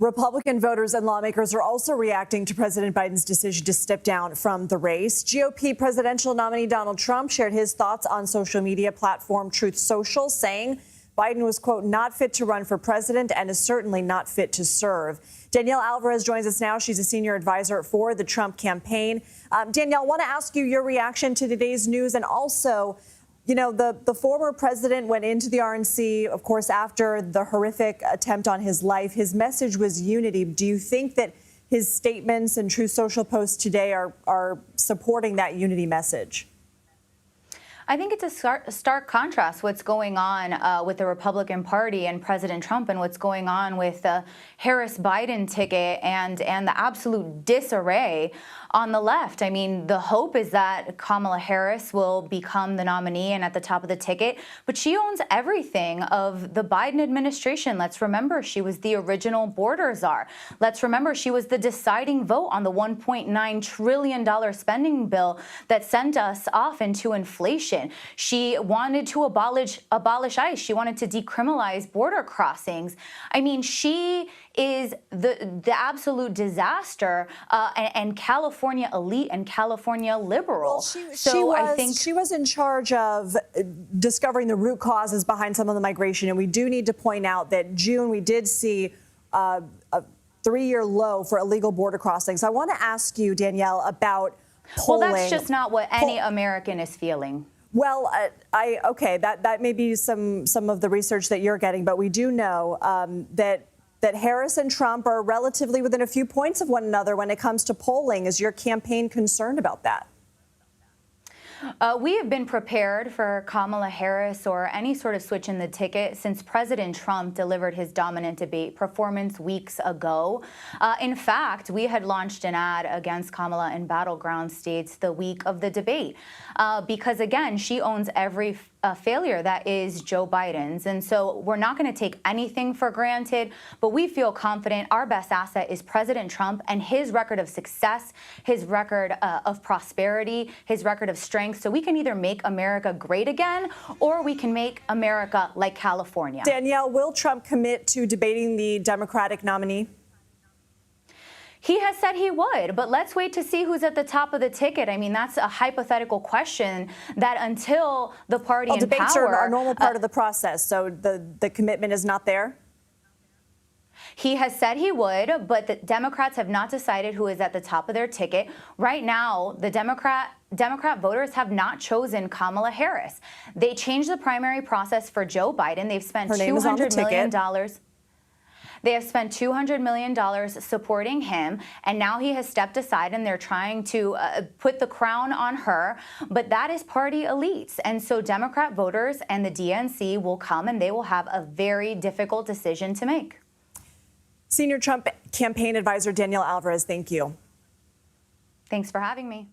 Republican voters and lawmakers are also reacting to President Biden's decision to step down from the race. GOP presidential nominee Donald Trump shared his thoughts on social media platform Truth Social, saying Biden was, quote, not fit to run for president and is certainly not fit to serve. Danielle Alvarez joins us now. She's a senior advisor for the Trump campaign. Danielle, I want to ask you your reaction to today's news, and also, you know, the former president went into the RNC, of course, after the horrific attempt on his life. His message was unity. Do you think that his statements and Truth Social posts today are supporting that unity message? I think it's a stark contrast what's going on with the Republican Party and President Trump and what's going on with the Harris-Biden ticket and the absolute disarray on the left. I mean, the hope is that Kamala Harris will become the nominee and at the top of the ticket, but she owns everything of the Biden administration. Let's remember she was the original border czar. Let's remember she was the deciding vote on the $1.9 trillion spending bill that sent us off into inflation. She wanted to abolish ICE. She wanted to decriminalize border crossings. I mean, she is the absolute disaster and California elite and California liberal. Well, I think she was in charge of discovering the root causes behind some of the migration. And we do need to point out that June we did see a 3-year low for illegal border crossings. I want to ask you, Danielle, about polling. Well, that's just not what any American is feeling. Well, okay, that may be some of the research that you're getting, but we do know that Harris and Trump are relatively within a few points of one another when it comes to polling. Is your campaign concerned about that? We have been prepared for Kamala Harris or any sort of switch in the ticket since President Trump delivered his dominant debate performance weeks ago. In fact, we had launched an ad against Kamala in battleground states the week of the debate because, again, she owns every failure that is Joe Biden's. And so we're not going to take anything for granted, but we feel confident our best asset is President Trump and his record of success, his record of prosperity, his record of strength. So we can either make America great again or we can make America like California. Danielle, will Trump commit to debating the Democratic nominee? He has said he would, but let's wait to see who's at the top of the ticket. I mean, that's a hypothetical question that until the party in power... Debates are a normal part of the process, so the commitment is not there? He has said he would, but the Democrats have not decided who is at the top of their ticket. Right now, the Democrat voters have not chosen Kamala Harris. They changed the primary process for Joe Biden. They've spent $200 million. They have spent $200 million supporting him, and now he has stepped aside, and they're trying to put the crown on her. But that is party elites. And so Democrat voters and the DNC will come, and they will have a very difficult decision to make. Senior Trump campaign advisor Danielle Alvarez, thank you. Thanks for having me.